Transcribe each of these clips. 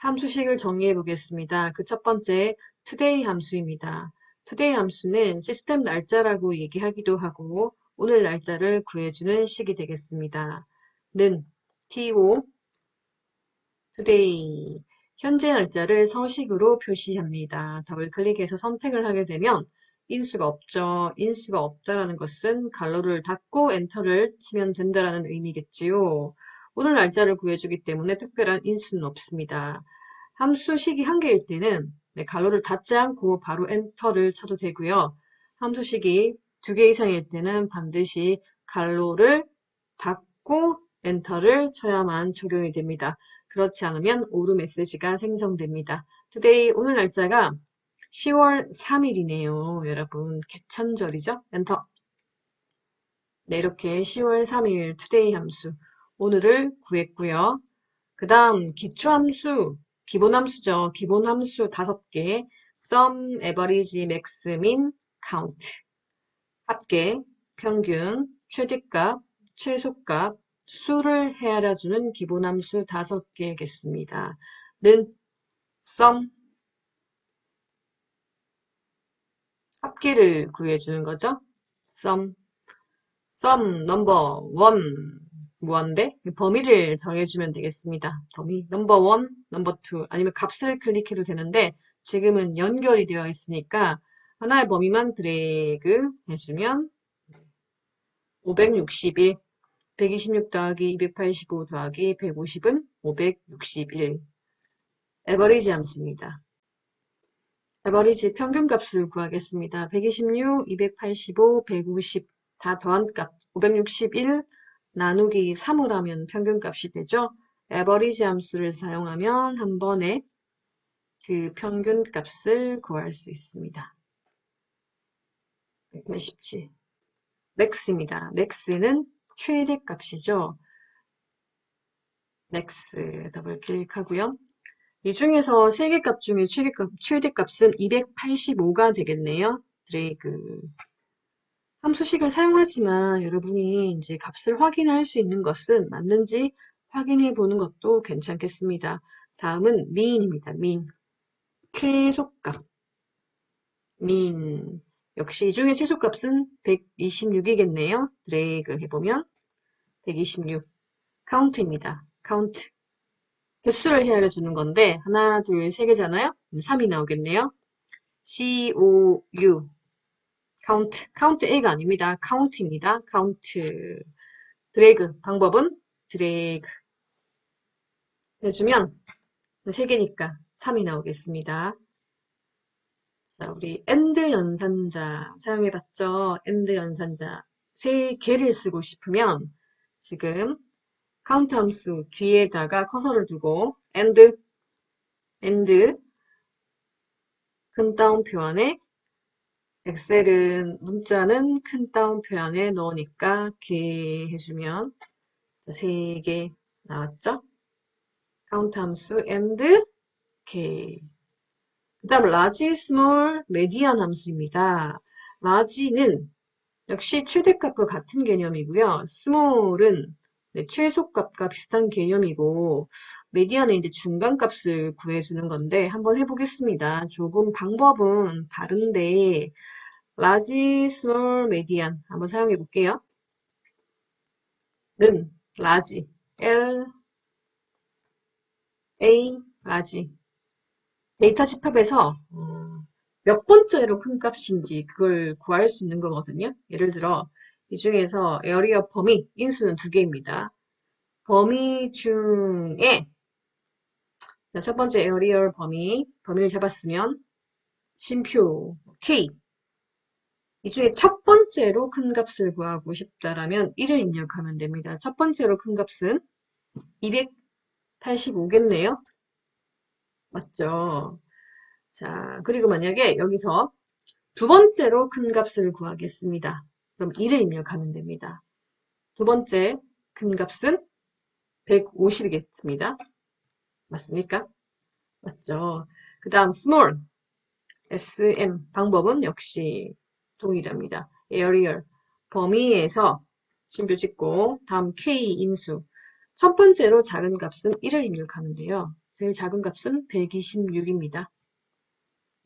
함수식을 정리해 보겠습니다. 그 첫 번째 today 함수입니다. today 함수는 시스템 날짜라고 얘기하기도 하고 오늘 날짜를 구해주는 식이 되겠습니다. 는 to today 현재 날짜를 서식으로 표시합니다. 더블 클릭해서 선택을 하게 되면 인수가 없죠. 인수가 없다라는 것은 괄호를 닫고 엔터를 치면 된다라는 의미겠지요. 오늘 날짜를 구해주기 때문에 특별한 인수는 없습니다. 함수식이 한 개일 때는 괄호를 닫지 않고 바로 엔터를 쳐도 되고요. 함수식이 두 개 이상일 때는 반드시 괄호를 닫고 엔터를 쳐야만 적용이 됩니다. 그렇지 않으면 오류 메시지가 생성됩니다. today 오늘 날짜가 10월 3일이네요. 여러분 개천절이죠? 엔터. 네, 이렇게 10월 3일 today 함수 오늘을 구했고요. 그 다음 기초함수, 기본함수죠. 기본함수 5개 sum, average, max, min, count 합계, 평균, 최대값, 최소값, 수를 헤아려주는 기본함수 5개겠습니다. 는 sum, 합계를 구해주는 거죠. sum 넘버 1 무한대 범위를 정해주면 되겠습니다. 범위 넘버 1, 넘버 2 아니면 값을 클릭해도 되는데 지금은 연결이 되어 있으니까 하나의 범위만 드래그 해주면 561 126 더하기 285 더하기 150은 561 에버리지 함수입니다. 에버리지 평균값을 구하겠습니다. 126, 285, 150 다 더한 값 561 나누기 3을 하면 평균값이 되죠. 에버리지 함수를 사용하면 한 번에 그 평균값을 구할 수 있습니다. 187 맥스입니다. 맥스는 최대값이죠. 맥스 더블 클릭하고요. 이 중에서 3개 값 중에 최대값은 285가 되겠네요. 드래그. 함수식을 사용하지만 여러분이 이제 값을 확인할 수 있는 것은 맞는지 확인해 보는 것도 괜찮겠습니다. 다음은 mean입니다. mean. 최소값. mean. 역시 이 중에 최소값은 126이겠네요. 드래그 해보면 126. count입니다. count. 개수를 헤아려 주는 건데 하나, 둘, 세 개잖아요. 3이 나오겠네요. COU count, count A가 아닙니다. count입니다. count 드래그 방법은 드래그 해주면 3개니까 3이 나오겠습니다. 자, 우리 AND 연산자 사용해봤죠. AND 연산자 3개를 쓰고 싶으면 지금 카운트 함수 뒤에다가 커서를 두고 AND 큰 따옴표 안에 엑셀은 문자는 큰 따옴표 안에 넣으니까 개 해주면 3개 나왔죠? 카운트 함수 and 개. 그 다음 large, small, median 함수입니다. large는 역시 최대값과 같은 개념이고요. small은 최소값과 비슷한 개념이고 median은 이제 중간값을 구해주는 건데 한번 해보겠습니다. 조금 방법은 다른데 large, small, median 한번 사용해 볼게요. 는 large, L, A, large 데이터 집합에서 몇 번째로 큰 값인지 그걸 구할 수 있는 거거든요. 예를 들어 이 중에서 에어리어 범위 인수는 2개입니다. 범위 중에 첫 번째 에어리어 범위를 잡았으면 쉼표 K 이 중에 첫 번째로 큰 값을 구하고 싶다라면 1을 입력하면 됩니다. 첫 번째로 큰 값은 285겠네요. 맞죠? 자, 그리고 만약에 여기서 두 번째로 큰 값을 구하겠습니다. 그럼 2를 입력하면 됩니다. 두 번째 큰 값은 150이겠습니다. 맞습니까? 맞죠? 그 다음 small, SM 방법은 역시 동일합니다. aerial 범위에서 쉼표 찍고 다음 K 인수 첫 번째로 작은 값은 1을 입력하면 돼요. 제일 작은 값은 126입니다.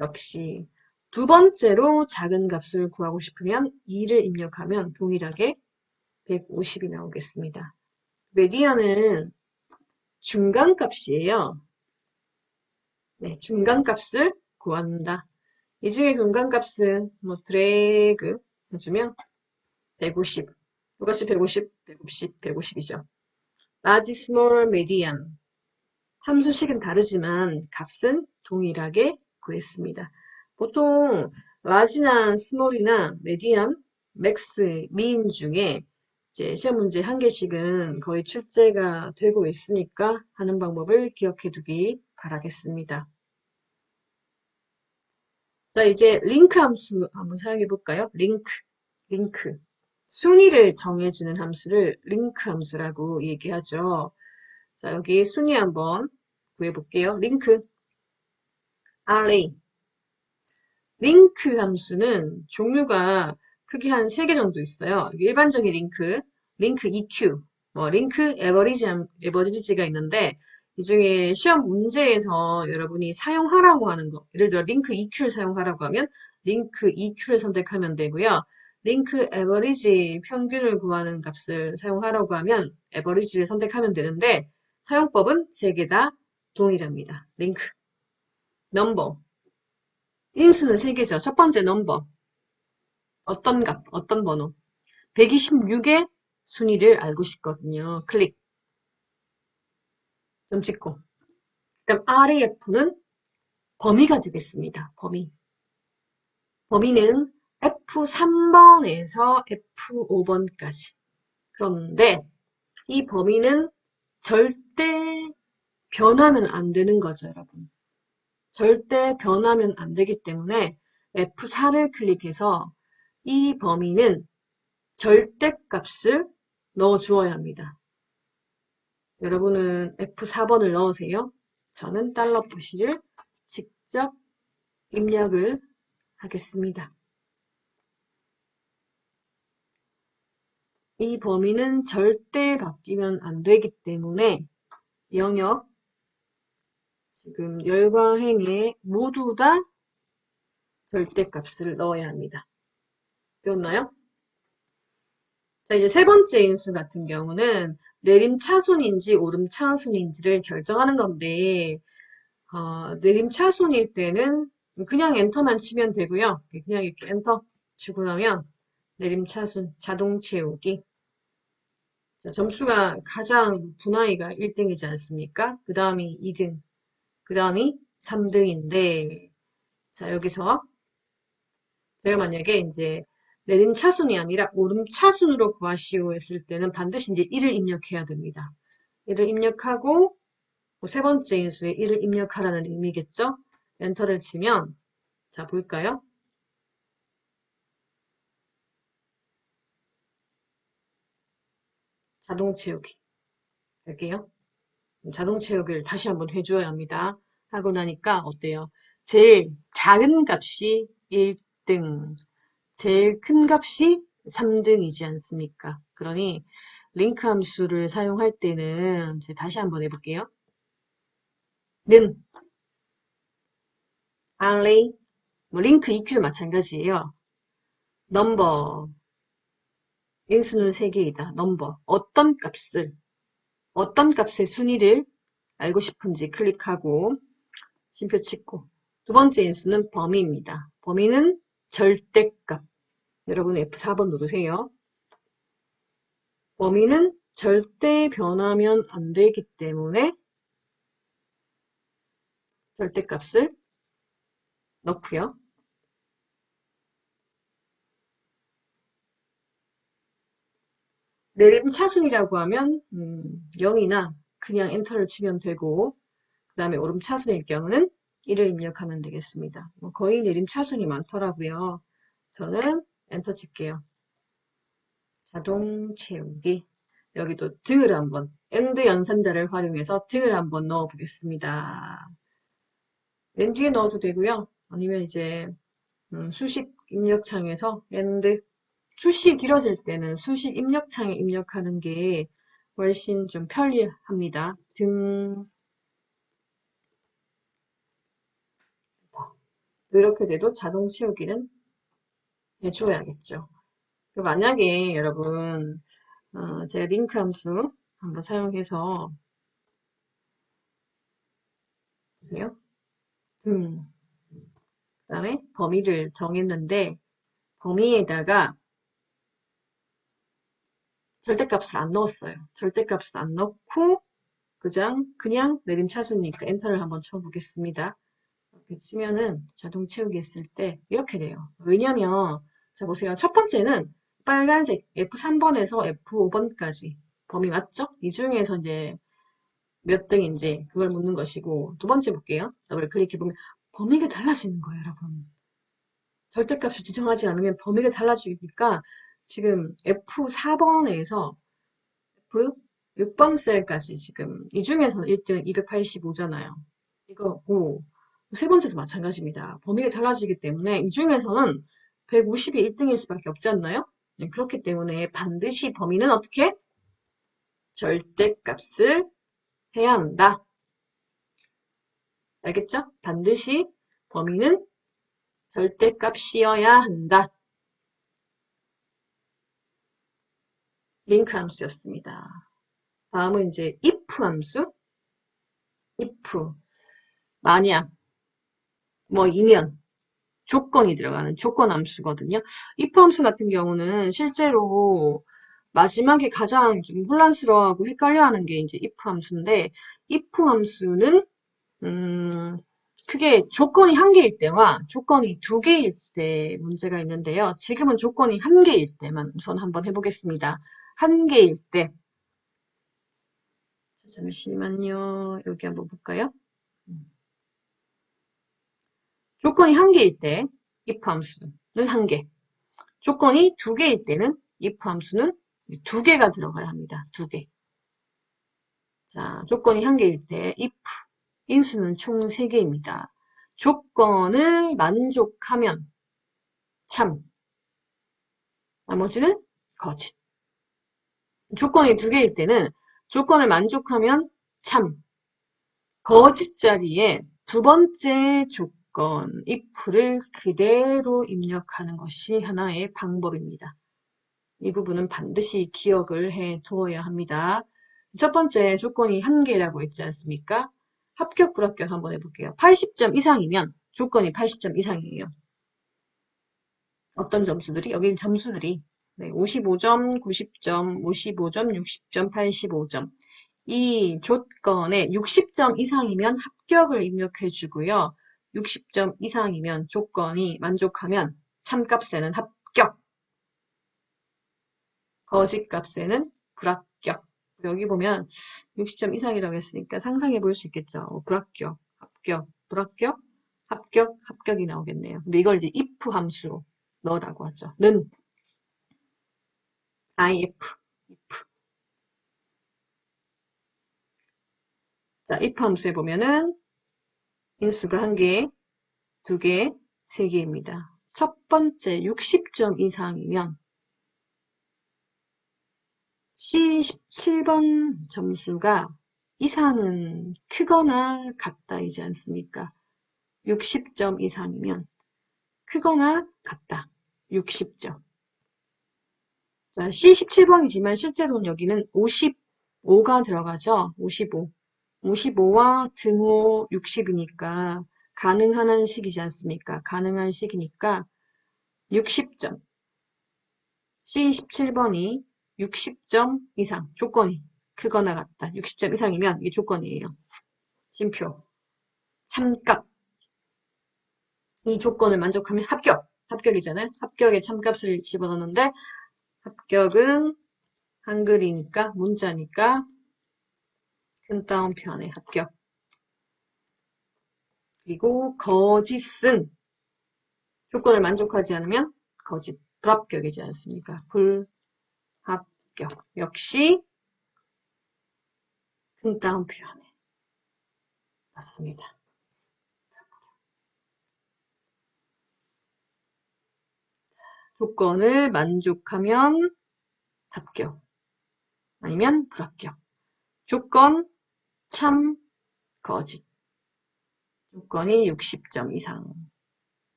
역시 두 번째로 작은 값을 구하고 싶으면 2를 입력하면 동일하게 150이 나오겠습니다. 메디안은 중간값이에요. 네, 중간값을 구한다. 이 중에 중간값은 뭐 드래그 해주면 150. 이것이 150, 150, 150이죠. large, small, median. 함수식은 다르지만 값은 동일하게 구했습니다. 보통 large나 small이나 median, max, mean 중에 이제 시험 문제 한 개씩은 거의 출제가 되고 있으니까 하는 방법을 기억해 두기 바라겠습니다. 자, 이제 링크 함수 한번 사용해 볼까요? 링크. 순위를 정해주는 함수를 링크 함수라고 얘기하죠. 자, 여기 순위 한번 구해볼게요. 링크, array. 링크 함수는 종류가 크게 한 3개 정도 있어요. 일반적인 링크 EQ, 뭐 링크 에버리지가 있는데 이 중에 시험 문제에서 여러분이 사용하라고 하는 거, 예를 들어 링크 EQ를 사용하라고 하면 링크 EQ를 선택하면 되고요. 링크 에버리지 평균을 구하는 값을 사용하라고 하면 에버리지를 선택하면 되는데 사용법은 3개 다 동일합니다. 링크, 넘버, 인수는 3개죠. 첫 번째 넘버, 어떤 값, 어떤 번호. 126의 순위를 알고 싶거든요. 클릭, 점 찍고. 그다음 RAF는 범위가 되겠습니다. 범위는 F3번에서 F5번까지. 그런데 이 범위는 절대 변하면 안 되는 거죠, 여러분. 절대 변하면 안 되기 때문에 F4를 클릭해서 이 범위는 절대값을 넣어주어야 합니다. 여러분은 F4번을 넣으세요. 저는 $표시를 직접 입력을 하겠습니다. 이 범위는 절대 바뀌면 안 되기 때문에 영역, 지금 열과 행에 모두 다 절대값을 넣어야 합니다. 배웠나요? 자, 이제 세 번째 인수 같은 경우는 내림차순인지 오름차순인지를 결정하는 건데, 내림차순일 때는 그냥 엔터만 치면 되고요. 그냥 이렇게 엔터 치고 나면 내림차순, 자동 채우기. 자, 점수가 가장 분하이가 1등이지 않습니까? 그 다음이 2등, 그 다음이 3등인데, 자, 여기서 제가 만약에 이제 내림차순이 아니라 오름차순으로 구하시오 했을 때는 반드시 이제 1을 입력해야 됩니다. 1을 입력하고 세 번째 인수에 1을 입력하라는 의미겠죠? 엔터를 치면 자 볼까요? 자동 채우기 할게요. 자동 채우기를 다시 한번 해줘야 합니다. 하고 나니까 어때요? 제일 작은 값이 1등, 제일 큰 값이 3등이지 않습니까? 그러니 링크 함수를 사용할 때는 이제 다시 한번 해볼게요. 는 array, 뭐 링크 EQ도 마찬가지예요. 넘버, 인수는 3개이다. 넘버, 어떤 값의 순위를 알고 싶은지 클릭하고 심표 찍고 두 번째 인수는 범위입니다. 범위는 절대값. 여러분 F4번 누르세요. 범위는 절대 변하면 안 되기 때문에 절대값을 넣고요. 내림차순이라고 하면 0이나 그냥 엔터를 치면 되고 그 다음에 오름차순일 경우는 1을 입력하면 되겠습니다. 거의 내림차순이 많더라고요. 저는 엔터 칠게요. 자동 채우기. 여기도 등을 한번 AND 연산자를 활용해서 등을 한번 넣어 보겠습니다. 맨 뒤에 넣어도 되고요. 아니면 이제 수식 입력창에서 AND 수식이 길어질 때는 수식 입력창에 입력하는 게 훨씬 좀 편리합니다. 등 이렇게 돼도 자동 채우기는 해주어야겠죠. 만약에 여러분 제가 링크 함수 한번 사용해서 보세요. 그 다음에 범위를 정했는데 범위에다가 절대값을 안 넣었어요. 절대값을 안 넣고 그냥 내림차순이니까 엔터를 한번 쳐보겠습니다. 이렇게 치면은 자동 채우기 했을 때 이렇게 돼요. 왜냐면 자 보세요. 첫 번째는 빨간색 F3번에서 F5번까지 범위 맞죠? 이 중에서 이제 몇 등인지 그걸 묻는 것이고 두 번째 볼게요. 더블 클릭해보면 범위가 달라지는 거예요, 여러분. 절대값을 지정하지 않으면 범위가 달라지니까 지금 F4번에서 F6번 셀까지 지금 이 중에서는 1등 285잖아요. 이거 세 번째도 마찬가지입니다. 범위가 달라지기 때문에 이 중에서는 150이 1등일 수밖에 없지 않나요? 네, 그렇기 때문에 반드시 범위는 어떻게? 절대값을 해야 한다. 알겠죠? 반드시 범위는 절대값이어야 한다. 링크 함수였습니다. 다음은 이제 if 함수. if 만약 이면 조건이 들어가는 조건 함수거든요. if 함수 같은 경우는 실제로 마지막에 가장 좀 혼란스러워하고 헷갈려하는 게 이제 if 함수인데 if 함수는 크게 조건이 한 개일 때와 조건이 두 개일 때 문제가 있는데요. 지금은 조건이 한 개일 때만 우선 한번 해보겠습니다. 한 개일 때 잠시만요. 여기 한번 볼까요? 조건이 한 개일 때 if 함수는 한 개. 조건이 두 개일 때는 if 함수는 두 개가 들어가야 합니다. 두 개. 자, 조건이 한 개일 때 if 인수는 총 세 개입니다. 조건을 만족하면 참, 나머지는 거짓. 조건이 두 개일 때는 조건을 만족하면 참, 거짓 자리에 두 번째 조건 if를 그대로 입력하는 것이 하나의 방법입니다. 이 부분은 반드시 기억을 해 두어야 합니다. 첫 번째 조건이 한 개라고 했지 않습니까? 합격, 불합격 한번 해볼게요. 80점 이상이면 조건이 80점 이상이에요. 어떤 점수들이? 여기 점수들이 55점, 90점, 55점, 60점, 85점. 이 조건에 60점 이상이면 합격을 입력해 주고요. 60점 이상이면 조건이 만족하면 참값에는 합격, 거짓값에는 불합격. 여기 보면 60점 이상이라고 했으니까 상상해 볼 수 있겠죠. 불합격, 합격, 불합격, 합격, 합격이 나오겠네요. 근데 이걸 이제 if 함수로 넣으라고 하죠. 는 if. 자, if 함수에 보면은 인수가 한 개, 두 개, 세 개입니다. 첫 번째 60점 이상이면 C17번 점수가 이상은 크거나 같다이지 않습니까? 60점 이상이면 크거나 같다. 60점. 자, C17번이지만 실제로는 여기는 55가 들어가죠. 55. 55와 등호 60이니까 가능한 식이지 않습니까? 가능한 식이니까 60점. C17번이 60점 이상. 조건이 크거나 같다. 60점 이상이면 이게 조건이에요. 심표. 참값. 이 조건을 만족하면 합격. 합격이잖아요. 합격에 참값을 집어넣는데 합격은 한글이니까 문자니까 큰 따옴표 안에 합격. 그리고 거짓은 조건을 만족하지 않으면 거짓. 불합격이지 않습니까? 불합격. 역시 큰 따옴표 안에 맞습니다. 조건을 만족하면 합격. 아니면 불합격. 조건 참 거짓. 조건이 60점 이상.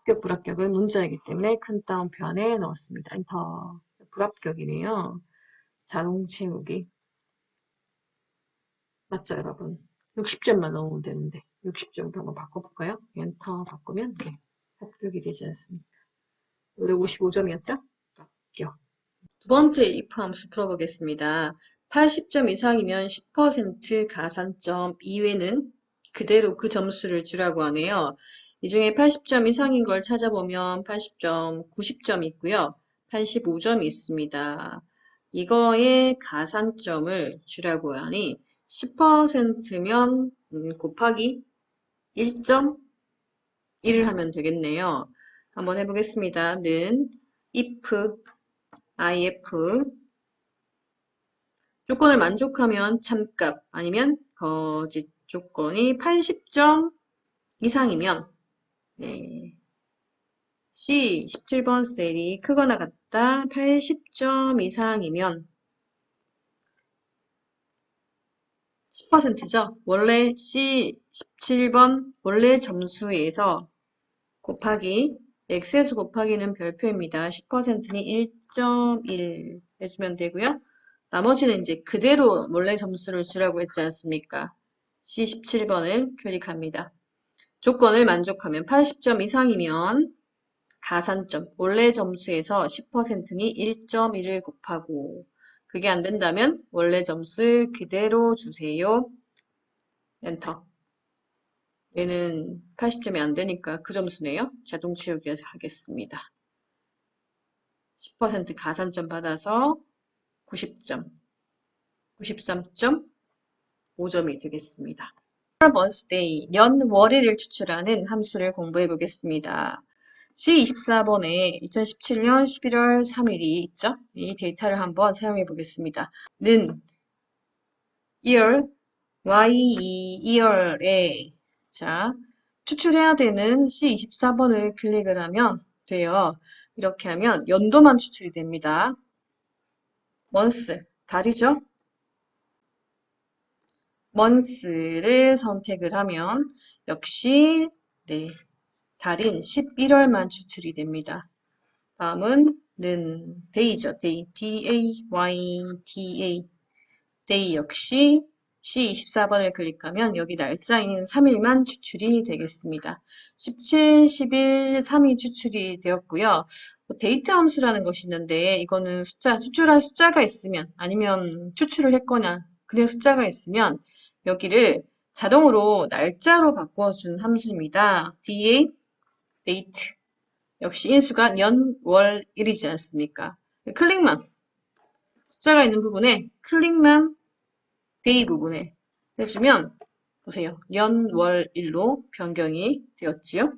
합격, 불합격은 문자이기 때문에 큰 따옴표 안에 넣었습니다. 엔터. 불합격이네요. 자동 채우기. 맞죠, 여러분? 60점만 넣으면 되는데 60점으로 한번 바꿔볼까요? 엔터 바꾸면 네, 합격이 되지 않습니다. 원래 55점이었죠? 합격. 두 번째 if 함수 풀어보겠습니다. 80점 이상이면 10% 가산점 이외는 그대로 그 점수를 주라고 하네요. 이 중에 80점 이상인 걸 찾아보면 80점, 90점이 있고요. 85점이 있습니다. 이거의 가산점을 주라고 하니 10%면 곱하기 1.1을 하면 되겠네요. 한번 해보겠습니다. 는 if 조건을 만족하면 참값 아니면 거짓 조건이 80점 이상이면 네. C 17번 셀이 크거나 같다. 80점 이상이면 10%죠. 원래 C 17번 원래 점수에서 곱하기 x에서 곱하기는 별표입니다. 10%는 1.1 해주면 되고요. 나머지는 이제 그대로 원래 점수를 주라고 했지 않습니까? C 17번을 클릭합니다. 조건을 만족하면 80점 이상이면 가산점, 원래 점수에서 10%는 1.1을 곱하고 그게 안 된다면 원래 점수 그대로 주세요. 엔터. 얘는 80점이 안 되니까 그 점수네요. 자동 채우기에서 하겠습니다. 10% 가산점 받아서 90점, 93.5점이 되겠습니다. month day, 년 월일을 추출하는 함수를 공부해 보겠습니다. C24번에 2017년 11월 3일이 있죠? 이 데이터를 한번 사용해 보겠습니다. 는 year, year에 자 추출해야 되는 C24번을 클릭을 하면 돼요. 이렇게 하면 연도만 추출이 됩니다. month, 달이죠? month를 선택을 하면 역시 네, 달인 11월만 추출이 됩니다. 다음은 는 day죠. day, D-A-Y-D-A, day 역시 C24번을 클릭하면 여기 날짜인 3일만 추출이 되겠습니다. 17, 11, 3일 추출이 되었고요. 데이트 함수라는 것이 있는데 이거는 추출한 숫자가 있으면 아니면 추출을 했거나 그냥 숫자가 있으면 여기를 자동으로 날짜로 바꿔준 함수입니다. DA, date. 역시 인수가 년, 월, 일이지 않습니까? 클릭만, 숫자가 있는 부분에 클릭만 day 부분에 해주면 보세요. 년, 월, 일로 변경이 되었지요.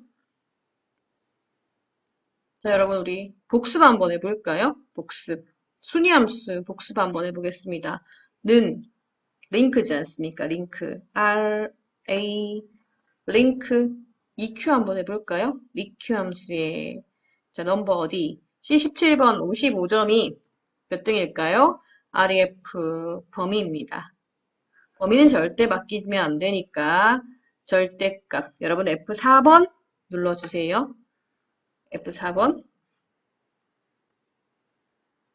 자, 여러분 우리 복습 한번 해볼까요? 복습. 순위함수 복습 한번 해보겠습니다. 는 링크지 않습니까? 링크. R, A, 링크. EQ 한번 해볼까요? EQ 함수의 자, 넘버 어디? C17번 55점이 몇 등일까요? REF 범위입니다. 범위는 절대 바뀌면 안 되니까 절대값. 여러분 F4번 눌러주세요. F4번.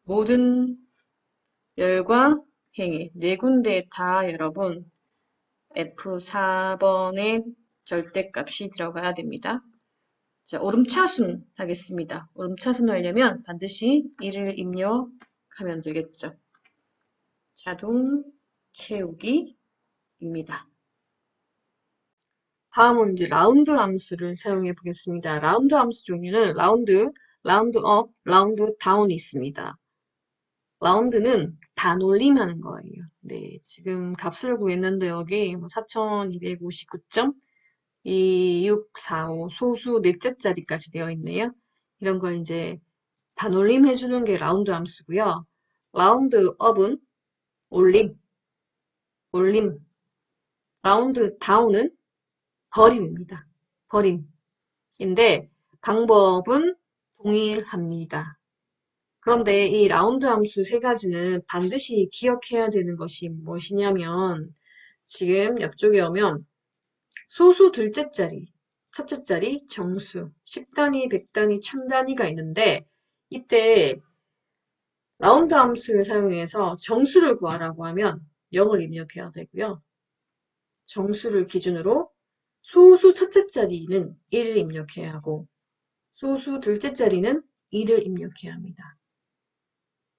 모든 열과 행위 네 군데 다 여러분 F4번의 절대값이 들어가야 됩니다. 자, 오름차순 하겠습니다. 오름차순 하려면 반드시 1을 입력하면 되겠죠. 자동 채우기입니다. 다음은 이제 라운드 함수를 사용해 보겠습니다. 라운드 함수 종류는 라운드 업, 라운드 다운이 있습니다. 라운드는 반올림하는 거예요. 네, 지금 값을 구했는데 여기 4259점, 2, 6, 4, 5 소수 넷째 자리까지 되어 있네요. 이런 걸 이제 반올림 해주는 게 라운드 함수고요. 라운드 업은 올림, 라운드 다운은 버림입니다. 버림인데 방법은 동일합니다. 그런데 이 라운드 함수 세 가지는 반드시 기억해야 되는 것이 무엇이냐면 지금 옆쪽에 오면 소수 둘째 자리 첫째 자리 정수, 10단위, 100단위, 1000단위가 있는데 이때 라운드 함수를 사용해서 정수를 구하라고 하면 0을 입력해야 되고요. 정수를 기준으로 소수 첫째 자리는 1을 입력해야 하고 소수 둘째 자리는 2를 입력해야 합니다.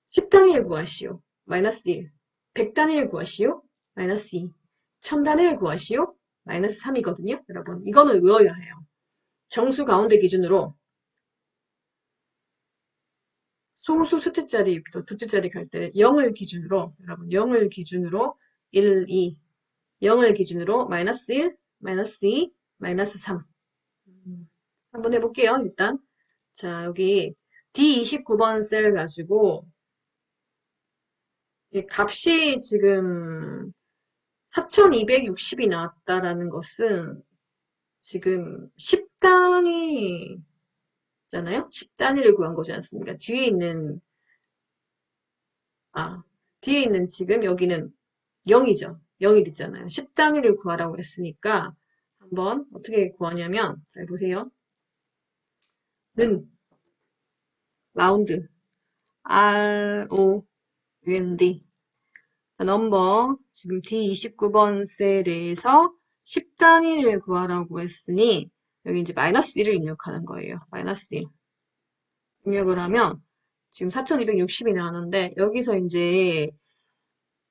10단위를 구하시오. 마이너스 1. 100단위를 구하시오. 마이너스 2. 1000단위를 구하시오. 마이너스 3이거든요. 여러분 이거는 외워야 해요. 정수 가운데 기준으로 소수 첫째 자리부터 둘째 자리 갈 때 0을 기준으로 여러분 0을 기준으로 1, 2 0을 기준으로 마이너스 1, 마이너스 2, 마이너스 3 한번 해볼게요. 일단 자 여기 D29번 셀 가지고 이 값이 지금 4260이 나왔다라는 것은 지금 10단위잖아요. 10단위를 구한 거지 않습니까? 뒤에 있는 지금 여기는 0이죠. 0이 됐잖아요. 10단위를 구하라고 했으니까 한번 어떻게 구하냐면 잘 보세요. 는 라운드 ROUND 넘버 지금 D29번 셀에서 10단위를 구하라고 했으니 여기 이제 마이너스 1을 입력하는 거예요. 마이너스 1 입력을 하면 지금 4260이 나왔는데 여기서 이제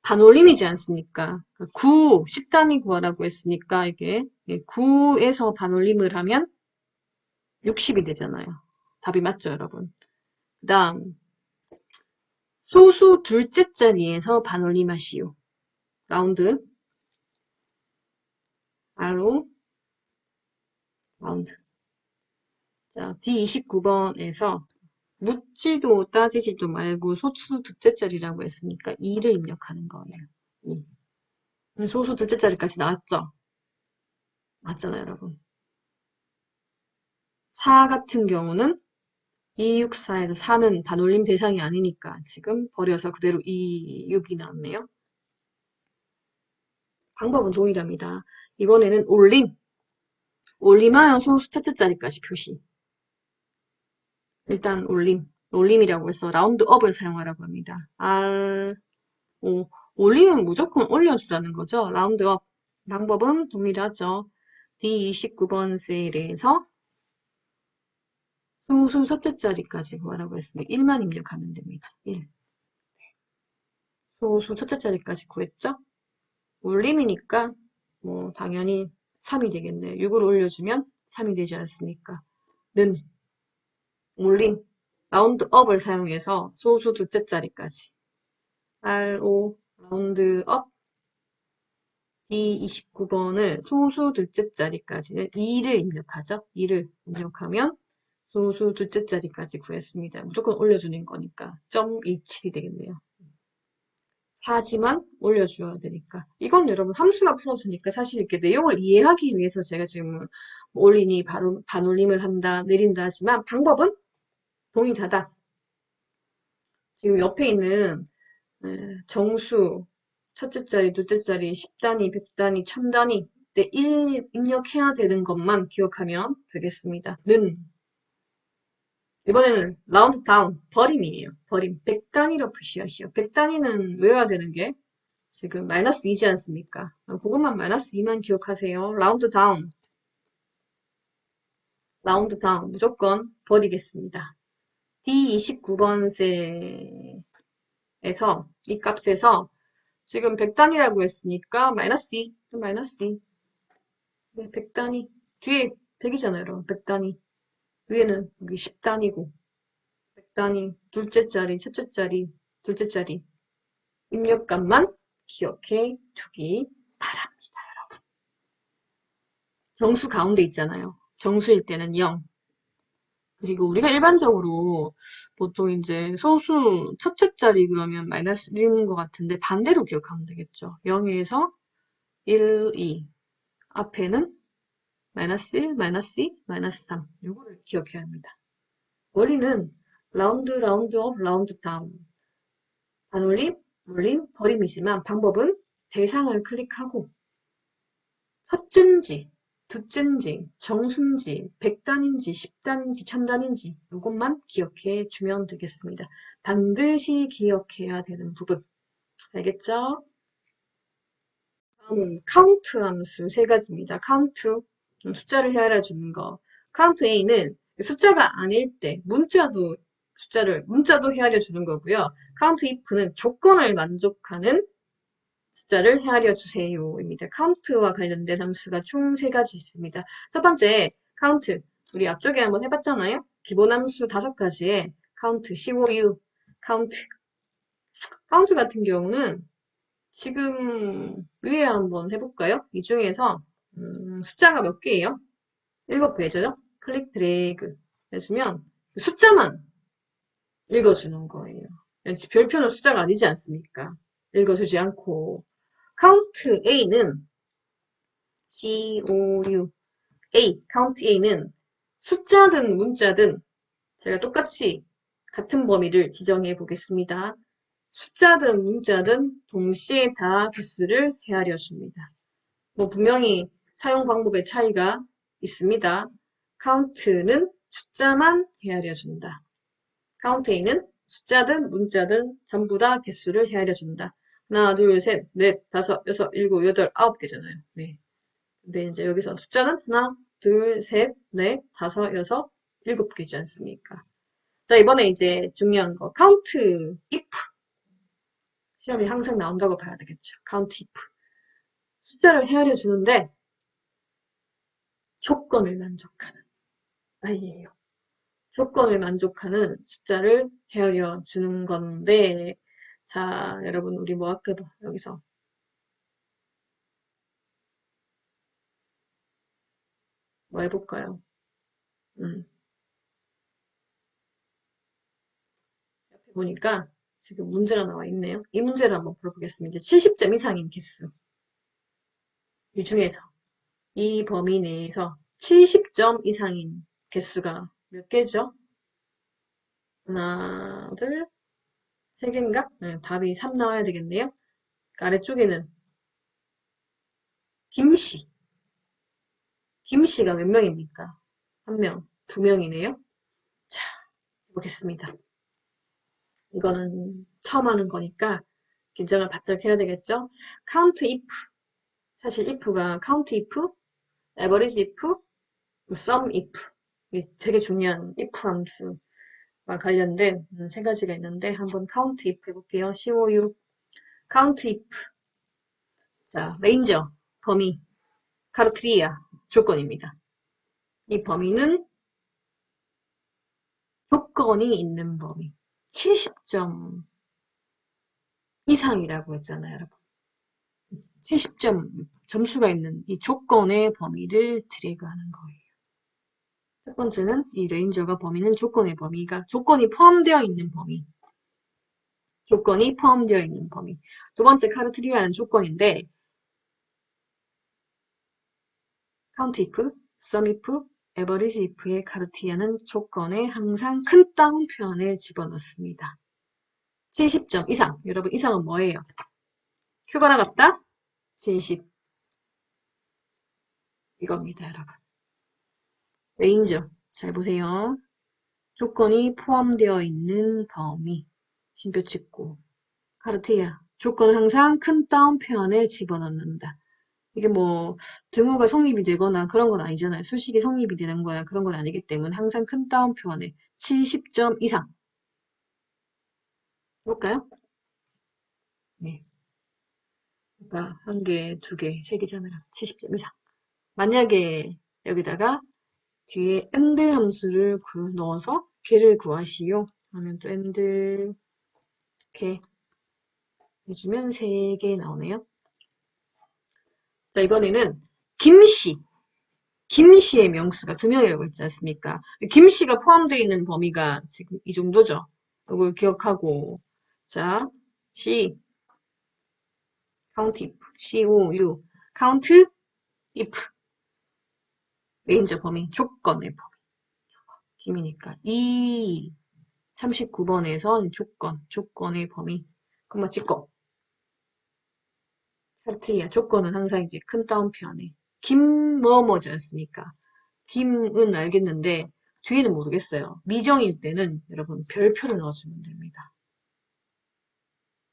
반올림이지 않습니까? 9, 10단위 구하라고 했으니까 이게 9에서 반올림을 하면 60이 되잖아요. 답이 맞죠, 여러분? 그 다음 소수 둘째 자리에서 반올림 하시오. 라운드 R로 라운드. 자, D29번에서 묻지도 따지지도 말고 소수 둘째 자리라고 했으니까 2를 입력하는 거예요. 2. 소수 둘째 자리까지 나왔죠? 맞잖아요, 여러분. 4 같은 경우는 264에서 4는 반올림 대상이 아니니까 지금 버려서 그대로 2, 6이 나왔네요. 방법은 동일합니다. 이번에는 올림하여 소수 첫째 자리까지 표시. 일단 올림이라고 해서 라운드업을 사용하라고 합니다. 올림은 무조건 올려주라는 거죠. 라운드업. 방법은 동일하죠. D29번 셀에서 소수 첫째 자리까지 구하라고 했으니 1만 입력하면 됩니다. 1. 소수 첫째 자리까지 구했죠? 올림이니까 뭐 당연히 3이 되겠네요. 6을 올려주면 3이 되지 않습니까? 는 올림 라운드업을 사용해서 소수 둘째 자리까지 RO 라운드업 D29번을 소수 둘째 자리까지는 2를 입력하죠. 2를 입력하면 소수 둘째 자리까지 구했습니다. 무조건 올려주는 거니까 0.27이 되겠네요. 4지만 올려줘야 되니까. 이건 여러분 함수가 풀어주니까 사실 이렇게 내용을 이해하기 위해서 제가 지금 올리니 반올림을 한다, 내린다 하지만 방법은 동일하다. 지금 옆에 있는 정수, 첫째 자리, 둘째 자리, 10단위, 100단위, 1000단위 때 1 입력해야 되는 것만 기억하면 되겠습니다. 이번에는 라운드 다운, 버림이에요. 버림. 100단위로 표시하시오. 100단위는 외워야 되는 게 지금 마이너스 2지 않습니까? 그것만 마이너스 2만 기억하세요. 라운드 다운. 라운드 다운. 무조건 버리겠습니다. D29번세에서 이 값에서 지금 100단위라고 했으니까 마이너스 2. 마이너스 2. 네, 100단위. 뒤에 100이잖아요, 여러분. 100단위. 위에는 여기 10단위고 100단위. 둘째 자리, 첫째 자리, 둘째 자리. 입력값만 기억해 두기 바랍니다, 여러분. 정수 가운데 있잖아요. 정수일 때는 0. 그리고 우리가 일반적으로 보통 이제 소수 첫째 자리 그러면 마이너스 1인 것 같은데 반대로 기억하면 되겠죠. 0에서 1, 2. 앞에는 마이너스 1, 마이너스 2, 마이너스 3. 요거를 기억해야 합니다. 원리는 라운드업, 라운드 다운. 반올림, 올림, 버림이지만 방법은 대상을 클릭하고 섰든지 두째인지, 정수인지, 100단인지, 10단인지, 1000단인지 이것만 기억해 주면 되겠습니다. 반드시 기억해야 되는 부분. 알겠죠? 다음은 카운트 함수 세 가지입니다. 카운트, 숫자를 헤아려 주는 거. 카운트 A는 숫자가 아닐 때 문자도 헤아려 주는 거고요. 카운트 if는 조건을 만족하는 숫자를 헤아려 주세요입니다. 카운트와 관련된 함수가 총 세 가지 있습니다. 첫 번째, 카운트. 우리 앞쪽에 한번 해봤잖아요. 기본 함수 5가지에 카운트, COU, 카운트. 카운트 같은 경우는 지금 위에 한번 해볼까요? 이 중에서 숫자가 몇 개예요? 7배죠? 클릭 드래그 해주면 숫자만 읽어주는 거예요. 별표는 숫자가 아니지 않습니까? 읽어주지 않고 카운트 A는 COU A, 카운트 A는 숫자든 문자든 제가 똑같이 같은 범위를 지정해 보겠습니다. 숫자든 문자든 동시에 다 개수를 헤아려 줍니다. 뭐 분명히 사용 방법의 차이가 있습니다. 카운트는 숫자만 헤아려 준다. 카운트 A는 숫자든 문자든 전부 다 개수를 헤아려 준다. 하나, 둘, 셋, 넷, 다섯, 여섯, 일곱, 여덟, 9개잖아요. 네. 근데 이제 여기서 숫자는 하나, 둘, 셋, 넷, 다섯, 여섯, 7개지 않습니까? 자, 이번에 이제 중요한 거. 카운트 if. 시험이 항상 나온다고 봐야 되겠죠. 카운트 if. 숫자를 헤아려 주는데 조건을 만족하는 아이예요. 조건을 만족하는 숫자를 헤아려 주는 건데, 자, 여러분, 우리 뭐 할까 봐, 여기서. 뭐 해볼까요? 옆에 보니까 지금 문제가 나와 있네요. 이 문제를 한번 풀어보겠습니다. 70점 이상인 개수. 이 중에서, 이 범위 내에서 70점 이상인 개수가 몇 개죠? 하나, 둘, 세 개인가? 네, 답이 3 나와야 되겠네요. 아래쪽에는 김씨. 김씨가 몇 명입니까? 1명, 2명이네요. 자, 해보겠습니다. 이거는 처음 하는 거니까 긴장을 바짝 해야 되겠죠? count if. 사실 if가 count if, average if, sum if. 이 되게 중요한 if 함수와 관련된 세 가지가 있는데 한번 count if 해볼게요. COU. count if. 자, 레인저, 범위, 카르트리아, 조건입니다. 이 범위는 조건이 있는 범위. 70점 이상이라고 했잖아요, 여러분. 70점 점수가 있는 이 조건의 범위를 드래그하는 거예요. 첫 번째는 이 레인저가 범위는 조건의 범위가 조건이 포함되어 있는 범위. 조건이 포함되어 있는 범위. 두 번째 카르트리아는 조건인데 카운트 if, sum if, average if의 카르티아는 조건에 항상 큰 따옴표안에 집어넣습니다. 70점 이상. 여러분 이상은 뭐예요? 휴가 나갔다? 70. 이겁니다, 여러분. 레인저. 잘 보세요. 조건이 포함되어 있는 범위. 쉼표 찍고. 카르티아. 조건은 항상 큰 따옴표 안에 집어넣는다. 이게 뭐 등호가 성립이 되거나 그런 건 아니잖아요. 수식이 성립이 되는 거나 그런 건 아니기 때문에 항상 큰 따옴표 안에 70점 이상. 볼까요? 네. 그러니까 한 개, 두 개, 세 개잖아요. 70점 이상. 만약에 여기다가 뒤에 and 함수를 넣어서 걔를 구하시오. 하면 또 and 이렇게 해주면 3개 나오네요. 자, 이번에는 김씨. 김씨의 명수가 2명이라고 했지 않습니까? 김씨가 포함되어 있는 범위가 지금 이 정도죠. 이걸 기억하고 자, C count if, COU count if 레인저 범위, 조건의 범위. 김이니까 이 39번에서 조건의 범위 그만 찍고 사르트리아 조건은 항상 이제 큰 따옴표 안에 김뭐뭐지 않습니까? 김은 알겠는데 뒤에는 모르겠어요. 미정일 때는 여러분 별표를 넣어주면 됩니다.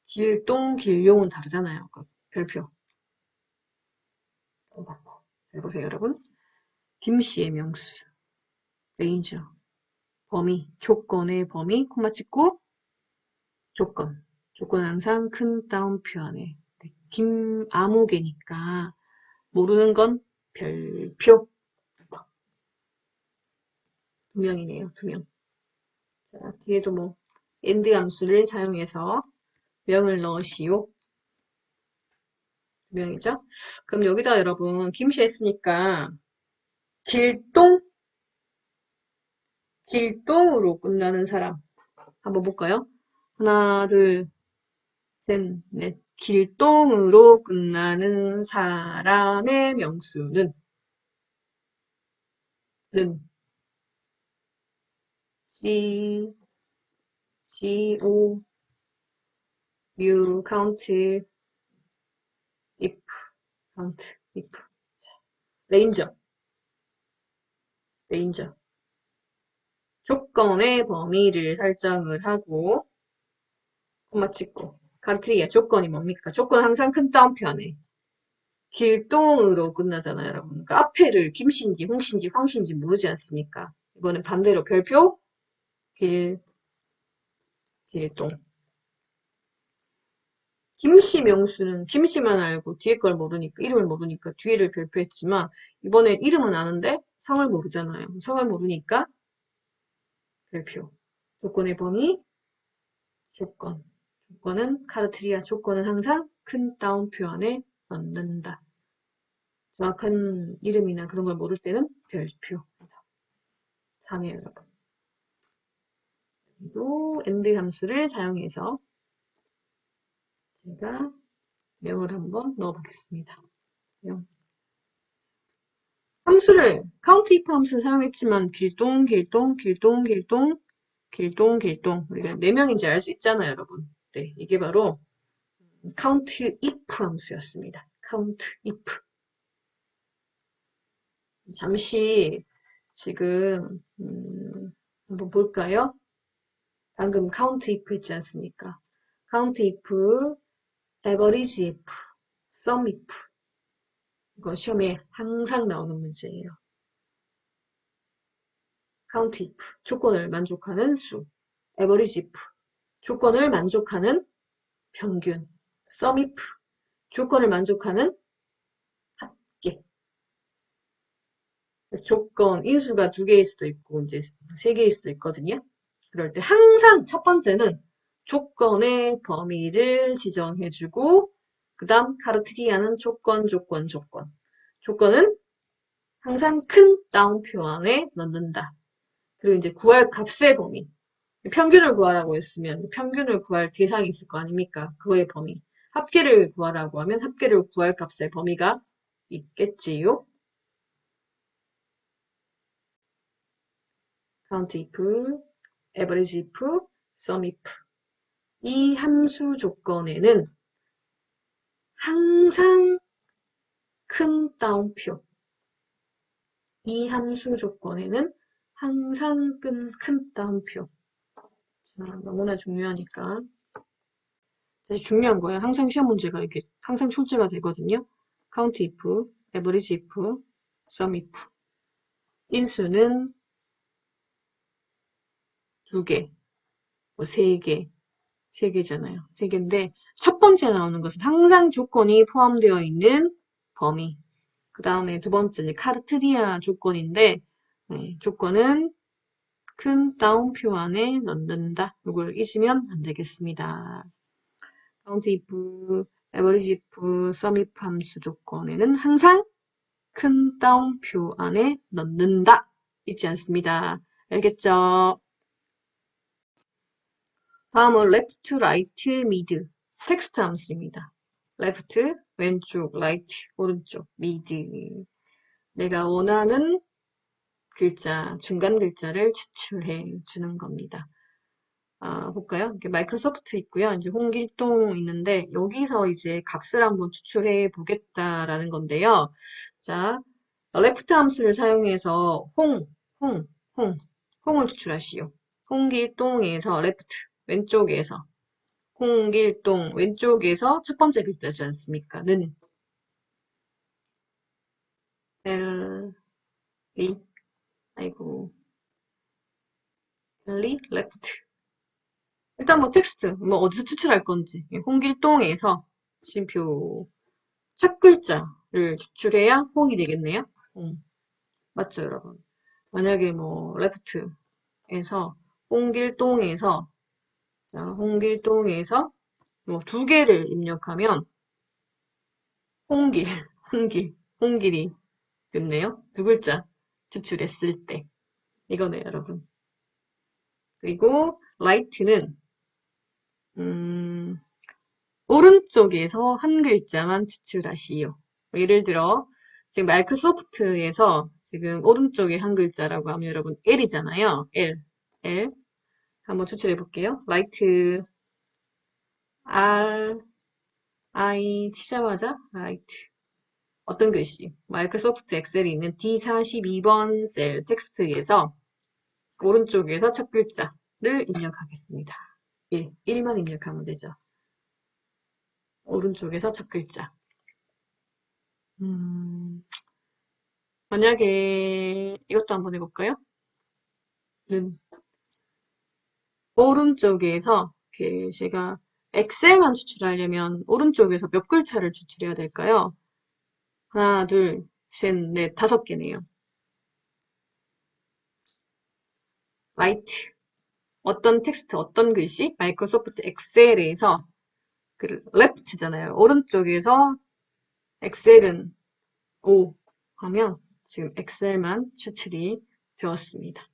길동, 길용은 다르잖아요. 그 별표. 잘 보세요, 여러분. 김씨의 명수, 레인저, 범위, 조건의 범위, 콤마 찍고 조건. 조건은 항상 큰 따옴표 안에. 네, 김아무개니까 모르는 건 별표. 두 명이네요, 두 명. 자, 뒤에도 뭐 엔드 함수를 사용해서 명을 넣으시오. 두 명이죠? 그럼 여기다 여러분 김씨 했으니까 길동, 길동으로 끝나는 사람 한번 볼까요? 하나, 둘, 셋, 넷. 길동으로 끝나는 사람의 명수는 C, O, U, count, if, count, if. 레인저, 레인저. 조건의 범위를 설정을 하고, 콤마 찍고. 카르트리아 조건이 뭡니까? 조건 항상 큰 따옴표 안에. 길동으로 끝나잖아요, 여러분. 그러니까 앞에를 김씨인지 홍씨인지 황씨인지 모르지 않습니까? 이거는 반대로 별표, 길, 길동. 김씨 명수는 김씨만 알고 뒤에 걸 모르니까 이름을 모르니까 뒤에를 별표했지만 이번에 이름은 아는데 성을 모르잖아요. 성을 모르니까 별표. 조건의 범위 조건. 조건은 카르트리아 조건은 항상 큰 따옴표 안에 넣는다. 정확한 이름이나 그런 걸 모를 때는 별표. 상해요, 여러분. 그리고 엔드 함수를 사용해서 제가 명을 한번 넣어보겠습니다. 명. 함수를 카운트 이프 함수를 사용했지만 길동, 길동, 길동, 길동, 길동, 길동 우리가 4명인지 알 수 있잖아요, 여러분. 네, 이게 바로 카운트 이프 함수였습니다. 카운트 이프. 잠시 지금 한번 볼까요? 방금 카운트 이프 했지 않습니까? 카운트 이프, 에버리지 이프, 썸 이프. 이거 시험에 항상 나오는 문제예요. 카운트 if, 조건을 만족하는 수. 에버리지 if, 조건을 만족하는 평균. sum if, 조건을 만족하는 합계. 조건, 인수가 2개일 수도 있고, 이제 3개일 수도 있거든요. 그럴 때 항상 첫 번째는 조건의 범위를 지정해주고, 그 다음 카르트리아는 조건, 조건, 조건. 조건은 항상 큰 따옴표 안에 넣는다. 그리고 이제 구할 값의 범위. 평균을 구하라고 했으면 평균을 구할 대상이 있을 거 아닙니까? 그거의 범위. 합계를 구하라고 하면 합계를 구할 값의 범위가 있겠지요. count if, average if, sum if. 이 함수 조건에는 항상 큰 따옴표. 이 함수 조건에는 항상 큰 따옴표. 자, 너무나 중요하니까. 중요한 거예요. 항상 시험 문제가 이렇게 항상 출제가 되거든요. count if, average if, sum if. 인수는 2개, 뭐 3개, 3개잖아요. 3개인데 첫 번째 나오는 것은 항상 조건이 포함되어 있는 범위. 그 다음에 두 번째 카르트리아 조건인데 조건은 큰 따옴표 안에 넣는다. 이걸 잊으면 안 되겠습니다. count if, average if, sum if 함수 조건에는 항상 큰 따옴표 안에 넣는다. 잊지 않습니다. 알겠죠? 다음은 left, right, mid. 텍스트 함수입니다. left, 왼쪽, right, 오른쪽, mid. 내가 원하는 글자, 중간 글자를 추출해 주는 겁니다. 볼까요? 이렇게 마이크로소프트 있고요. 이제 홍길동 있는데 여기서 이제 값을 한번 추출해 보겠다라는 건데요. 자, 레프트 함수를 사용해서 홍을 추출하시오. 홍길동에서 레프트 왼쪽에서 홍길동 왼쪽에서 첫 번째 글자지 않습니까? 는 엘, 리 아이고 엘리 레프트 일단 뭐 텍스트 뭐 어디서 추출할 건지 홍길동에서 쉼표 첫 글자를 추출해야 홍이 되겠네요. 맞죠, 여러분? 만약에 뭐 레프트에서 홍길동에서 자, 홍길동에서 뭐 두 개를 입력하면 홍길, 홍길이 됐네요. 두 글자 추출했을 때 이거네요, 여러분. 그리고 라이트는 오른쪽에서 한 글자만 추출하시오. 예를 들어 지금 마이크로소프트에서 지금 오른쪽에 한 글자라고 하면 여러분 L이잖아요. L 한번 추출해 볼게요. 라이트 R I 치자마자 라이트 어떤 글씨? 마이크로소프트 엑셀이 있는 D42번 셀 텍스트에서 오른쪽에서 첫 글자를 입력하겠습니다. 1만 입력하면 되죠. 오른쪽에서 첫 글자. 만약에 이것도 한번 해볼까요? 는 오른쪽에서 이렇게 제가 엑셀만 추출하려면 오른쪽에서 몇 글자를 추출해야 될까요? 하나, 둘, 셋, 넷, 5개네요. 라이트 어떤 텍스트, 어떤 글씨? 마이크로소프트 엑셀에서 그 레프트잖아요. 오른쪽에서 엑셀은 O 하면 지금 엑셀만 추출이 되었습니다.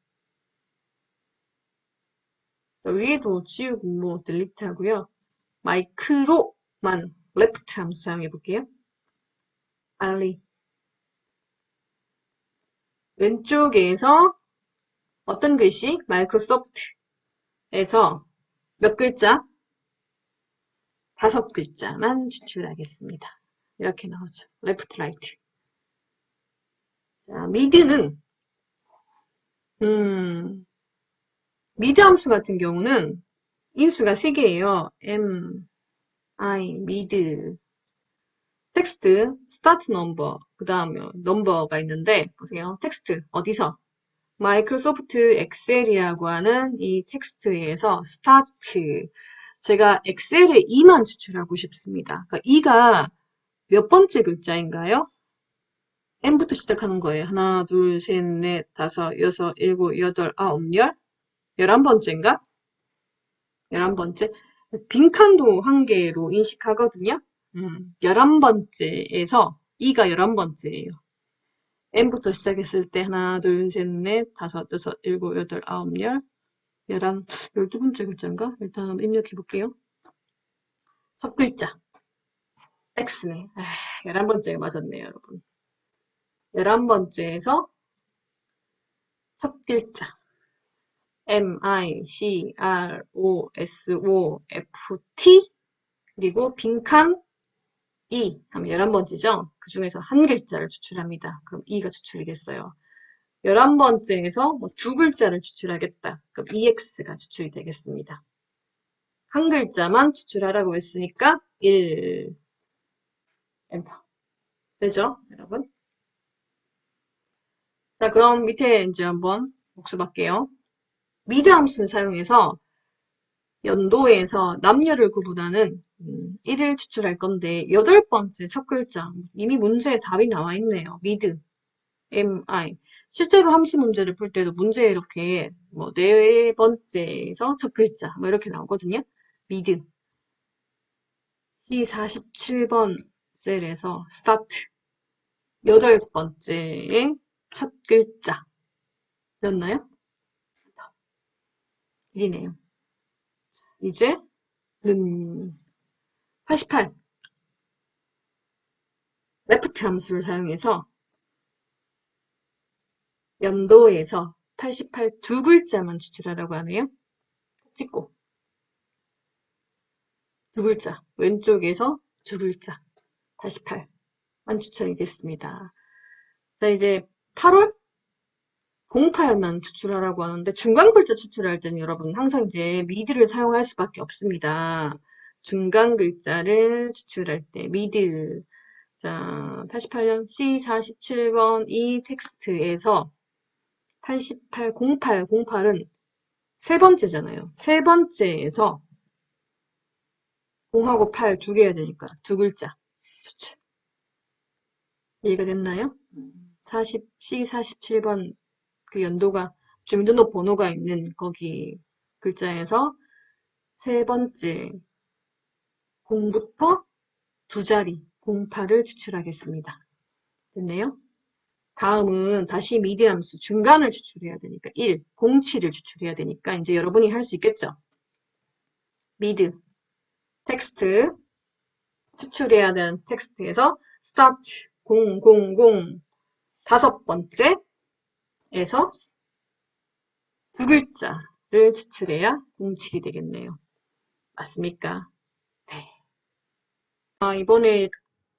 위에도 지우고 뭐 딜리트 하고요. 마이크로만 레프트 함수 사용해 볼게요. 알리 왼쪽에서 어떤 글씨? 마이크로소프트에서 몇 글자? 5글자만 추출하겠습니다. 이렇게 나오죠. 레프트 라이트. 자, 미드는 미드 함수 같은 경우는 인수가 3개예요. M, I, 미드. 텍스트, 스타트 넘버, 그 다음에 넘버가 있는데, 보세요. 텍스트, 어디서? 마이크로소프트 엑셀이라고 하는 이 텍스트에서 스타트. 제가 엑셀에 2만 추출하고 싶습니다. 그러니까 2가 몇 번째 글자인가요? M부터 시작하는 거예요. 하나, 둘, 셋, 넷, 다섯, 여섯, 일곱, 여덟, 아홉, 11번째인가? 11번째. 빈칸도 한 개로 인식하거든요. 11번째에서 2가 11번째예요. M부터 시작했을 때 하나, 둘, 셋, 넷, 다섯, 여섯, 일곱, 여덟, 아홉, 12번째 글자인가? 일단 한번 입력해 볼게요. 첫 글자. X네. 11번째가 맞았네요, 여러분. 11번째에서 첫 글자. M, I, C, R, O, S, O, F, T. 그리고 빈칸 E 하면 11번째죠. 그 중에서 한 글자를 추출합니다. 그럼 E가 추출이 됐어요. 11번째에서 뭐 두 글자를 추출하겠다. 그럼 EX가 추출이 되겠습니다. 한 글자만 추출하라고 했으니까 1 엔터. 되죠, 여러분? 자, 그럼 밑에 이제 한번 복습할게요. 미드 함수를 사용해서 연도에서 남녀를 구분하는 1을 추출할 건데 8번째 첫 글자 이미 문제에 답이 나와 있네요. 미드 MI 실제로 함수 문제를 풀 때도 문제에 이렇게 뭐 4번째에서 첫 글자 뭐 이렇게 나오거든요. 미드 C47번 셀에서 스타트 8번째의 첫 글자였나요? 1이네요. 이제 88 레프트 함수를 사용해서 연도에서 88 두 글자만 추출하라고 하네요. 찍고 두 글자 왼쪽에서 두 글자 다시 8만 추천이 됐습니다. 자 이제 8월 08만 추출하라고 하는데 중간 글자 추출할 때는 여러분 항상 이제 미드를 사용할 수밖에 없습니다. 중간 글자를 추출할 때 미드. 자 88년 C47번 이 텍스트에서 88, 08은 세 번째잖아요. 세 번째에서 0하고 8 두 개 해야 되니까 두 글자 추출. 이해가 됐나요? 47번 그 연도가 주민등록번호가 있는 거기 글자에서 세 번째 0부터 두 자리 08을 추출하겠습니다. 됐네요? 다음은 다시 미드 함수 중간을 추출해야 되니까 1, 07을 추출해야 되니까 이제 여러분이 할 수 있겠죠? 미드 텍스트 추출해야 되는 텍스트에서 start 000 다섯 번째에서 두 글자를 추출해야 07이 되겠네요. 맞습니까? 네. 이번에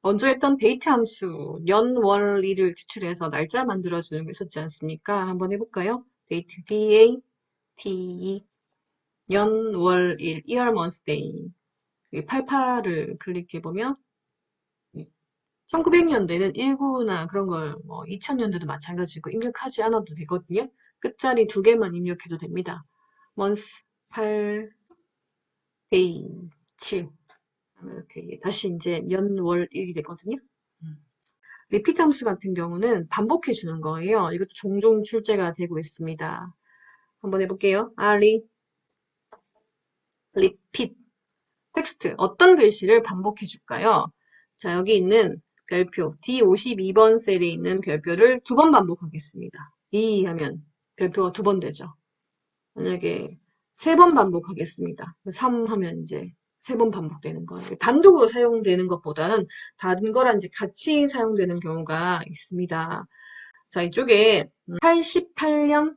먼저 했던 데이트 함수 년, 월, 일을 추출해서 날짜 만들어주는 거 있었지 않습니까? 한번 해볼까요? 데이트 DATE 년, 월, 일 year, month, day 88을 클릭해보면 1900년대는 19나 그런 걸 뭐 2000년대도 마찬가지고 입력하지 않아도 되거든요. 끝자리 두 개만 입력해도 됩니다. month 8, day 7 이렇게 다시 이제 년, 월, 일이 되거든요. 리피트 함수 같은 경우는 반복해 주는 거예요. 이것도 종종 출제가 되고 있습니다. 한번 해볼게요. repeat 텍스트 어떤 글씨를 반복해 줄까요? 자 여기 있는 별표 D52번 셀에 있는 별표를 두 번 반복하겠습니다. 2 하면 별표가 두 번 되죠. 만약에 세 번 반복하겠습니다. 3 하면 이제 세 번 반복되는 거예요. 단독으로 사용되는 것보다는 다른 거랑 이제 같이 사용되는 경우가 있습니다. 자, 이쪽에 88년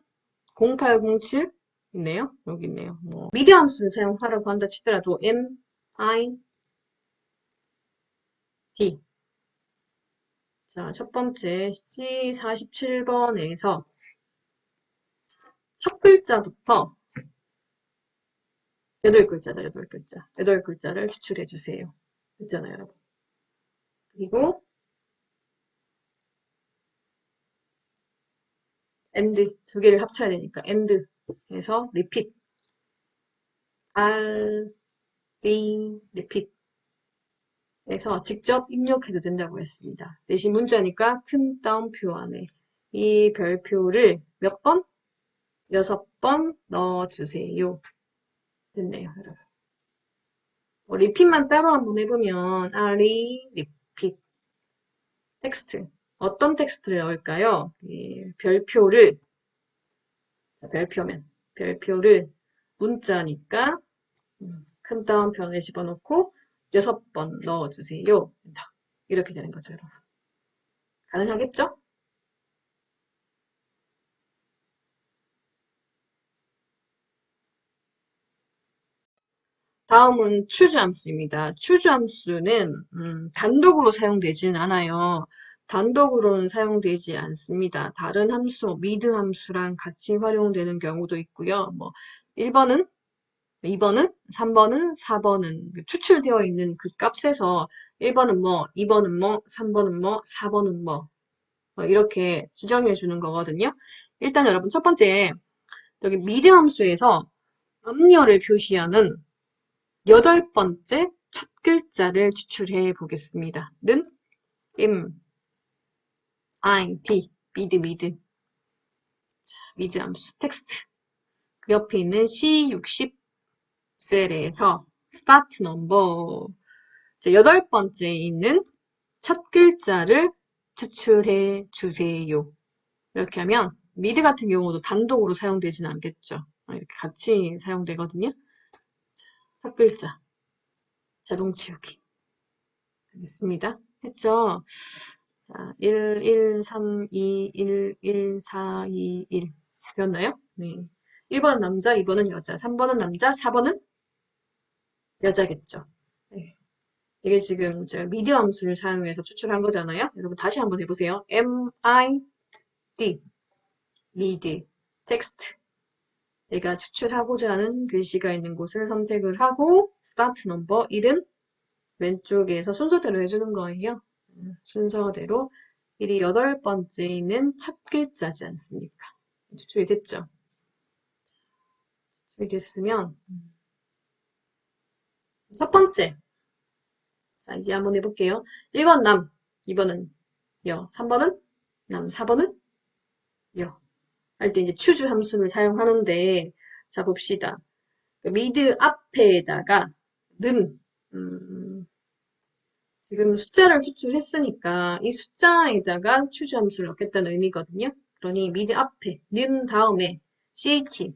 0807 있네요. 여기 있네요. 뭐 미디 함수를 사용하라고 한다 치더라도 MID 자, 첫 번째 C47번에서 첫 글자부터 8글자다, 8글자. 8글자를 추출해 주세요. 있잖아요, 여러분. 그리고 and 두 개를 합쳐야 되니까 and 해서 repeat repeat 해서 직접 입력해도 된다고 했습니다. 대신 문자니까 큰 따옴표 안에 이 별표를 몇 번? 6번 넣어주세요. 됐네요, 여러분. 리핏만 따로 한번 해보면 repeat 텍스트 어떤 텍스트를 넣을까요? 별표를 별표를 문자니까 큰 따옴표에 집어넣고 6번 넣어주세요. 이렇게 되는 거죠, 여러분. 가능하겠죠? 다음은 choose 함수입니다. choose 함수는 단독으로 사용되지는 않아요. 단독으로는 사용되지 않습니다. 다른 함수, mid 함수랑 같이 활용되는 경우도 있고요. 뭐 1번은 2번은, 3번은, 4번은 추출되어 있는 그 값에서 1번은 뭐, 2번은 뭐, 3번은 뭐, 4번은 뭐 이렇게 지정해 주는 거거든요. 일단 여러분 첫 번째 여기 미드 함수에서 음열을 표시하는 8번째 첫 글자를 추출해 보겠습니다. 는 M, I, D, 미드 미드 함수 텍스트 그 옆에 있는 C60 셀에서 start number 8번째에 있는 첫 글자를 추출해 주세요. 이렇게 하면 미드 같은 경우도 단독으로 사용되지는 않겠죠. 이렇게 같이 사용되거든요. 첫 글자 자동 채우기 알겠습니다. 했죠? 자, 1, 1, 3, 2, 1, 1, 4, 2, 1 되었나요? 네. 1번은 남자, 2번은 여자, 3번은 남자, 4번은 여자겠죠. 네. 이게 지금 제가 미드 함수를 사용해서 추출한 거잖아요. 여러분 다시 한번 해보세요. MID, 미드, 텍스트. 내가 추출하고자 하는 글씨가 있는 곳을 선택을 하고 스타트 넘버 1은 왼쪽에서 순서대로 해주는 거예요. 순서대로 1이 8번째는 첫 글자지 않습니까? 추출이 됐죠. 추출이 됐으면 첫 번째. 자, 이제 한번 해볼게요. 1번 남, 2번은 여, 3번은 남, 4번은 여. 할 때 이제 choose 함수를 사용하는데, 자, 봅시다. 미드 앞에다가 는, 지금 숫자를 추출했으니까 이 숫자에다가 choose 함수를 넣겠다는 의미거든요. 그러니 미드 앞에 는 다음에 ch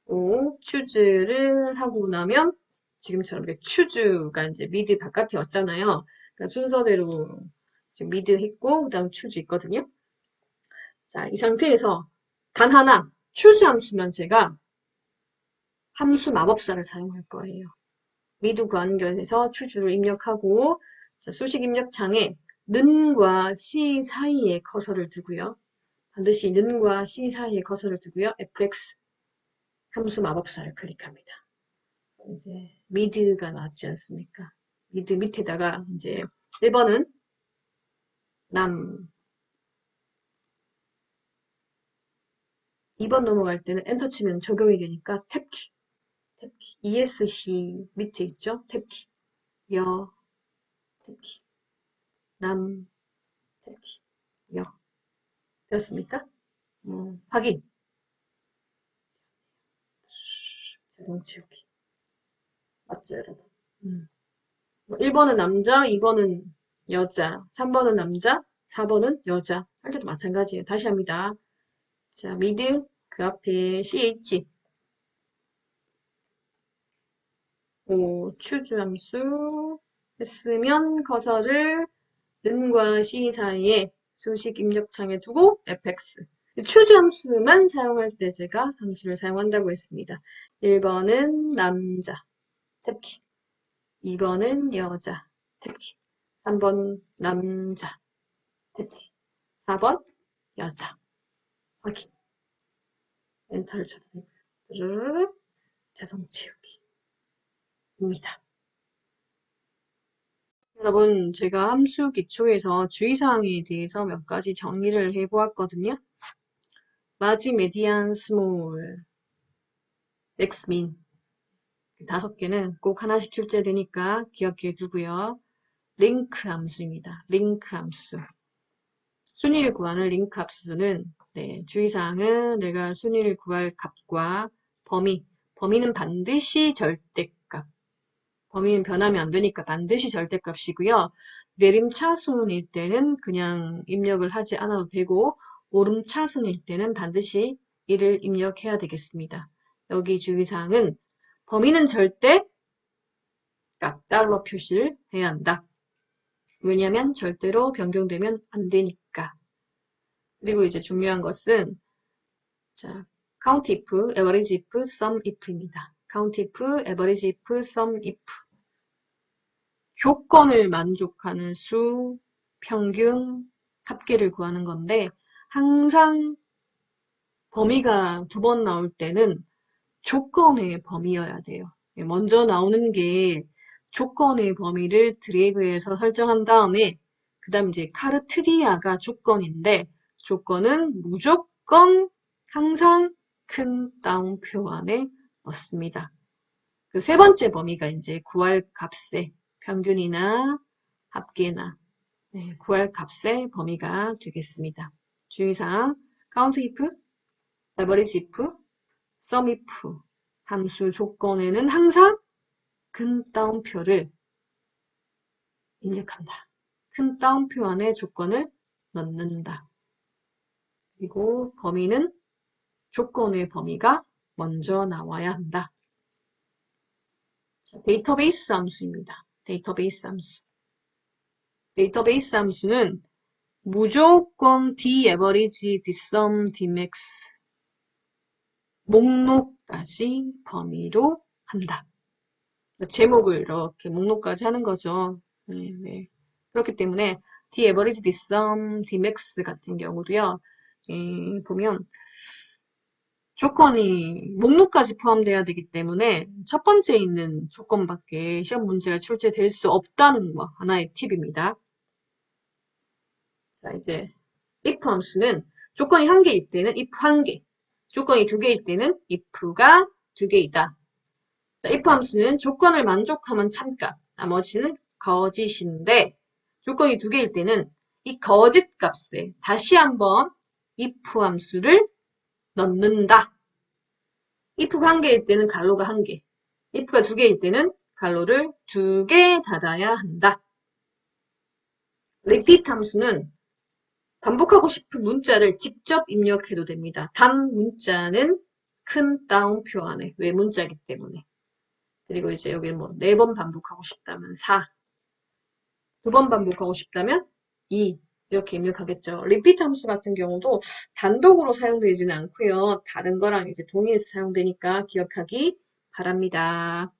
오 choose를 하고 나면 지금처럼 이렇게 choose가 이제 미드 바깥에 왔잖아요. 그러니까 순서대로 지금 미드 했고 그다음 choose 있거든요. 자, 이 상태에서 단 하나 choose 함수면 제가 함수 마법사를 사용할 거예요. 미드 구한결에서 choose를 입력하고 자, 수식 입력창에 는과 c 사이에 커서를 두고요. 반드시 는과 c 사이에 커서를 두고요. fx 함수 마법사를 클릭합니다. 이제 미드가 나왔지 않습니까? 미드 밑에다가 이제 1번은 남 2번 넘어갈 때는 엔터 치면 적용이 되니까 탭키 ESC 밑에 있죠? 탭키 여 탭키 남 탭키 여 되었습니까? 확인 자동 채우기 맞죠 여러분? 1번은 남자 2번은 여자 3번은 남자 4번은 여자 할 때도 마찬가지예요. 다시 합니다. 자 미드 그 앞에 CH choose 함수 했으면 커서를 는과 c 사이에 수식 입력창에 두고 fx choose 함수만 사용할 때 제가 함수를 사용한다고 했습니다. 1번은 남자 탭키 2번은 여자 탭키 3번 남자 탭키 4번 여자 확인 엔터를 쳐도 되고요. 자동 채우기입니다. 여러분, 제가 함수 기초에서 주의사항에 대해서 몇 가지 정리를 해보았거든요. large, median, small, max, min 5개는 꼭 하나씩 출제되니까 기억해 두고요. 링크 함수입니다. 링크 함수. 순위를 구하는 링크 함수는 주의사항은 내가 순위를 구할 값과 범위는 반드시 절대값. 범위는 변하면 안 되니까 반드시 절대값이고요. 내림차순일 때는 그냥 입력을 하지 않아도 되고 오름차순일 때는 반드시 이를 입력해야 되겠습니다. 여기 주의사항은 범위는 절대 값 달러 표시를 해야 한다. 왜냐하면 절대로 변경되면 안 되니까. 그리고 이제 중요한 것은 자, count if, average if, sum if입니다. count if, average if, sum if 조건을 만족하는 수, 평균, 합계를 구하는 건데 항상 범위가 2번 나올 때는 조건의 범위여야 돼요. 먼저 나오는 게 조건의 범위를 드래그해서 설정한 다음에 그 다음 이제 카르트리아가 조건인데 조건은 무조건 항상 큰 따옴표 안에 넣습니다. 그 세 번째 범위가 이제 구할 값의 평균이나 합계나 구할 값의 범위가 되겠습니다. 주의사항 count if, average if, sum if 함수 조건에는 항상 큰 따옴표를 입력한다. 큰 따옴표 안에 조건을 넣는다. 그리고 범위는 조건의 범위가 먼저 나와야 한다. 자, 데이터베이스 함수입니다. 데이터베이스 함수. 데이터베이스 함수는 무조건 D average, D sum, D max 목록까지 범위로 한다. 제목을 이렇게 목록까지 하는 거죠. 네, 네. 그렇기 때문에 D average, D sum, D max 같은 경우도요. 보면 조건이 목록까지 포함돼야 되기 때문에 첫 번째 있는 조건밖에 시험 문제가 출제될 수 없다는 거 하나의 팁입니다. 자, 이제 if 함수는 조건이 한 개일 때는 if 한 개, 조건이 두 개일 때는 if가 두 개이다. 자, if 함수는 조건을 만족하면 참값, 나머지는 거짓인데 조건이 두 개일 때는 이 거짓 값에 다시 한번 if 함수를 넣는다. if가 한 개일 때는 갈로가 한 개, if가 두 개일 때는 갈로를 두 개 닫아야 한다. repeat 함수는 반복하고 싶은 문자를 직접 입력해도 됩니다. 단 문자는 큰 따옴표 안에 외문자이기 때문에. 그리고 이제 여기는 뭐 4번 반복하고 싶다면 4, 2번 반복하고 싶다면 2 이렇게 입력하겠죠. repeat 함수 같은 경우도 단독으로 사용되지는 않고요. 다른 거랑 이제 동의해서 사용되니까 기억하기 바랍니다.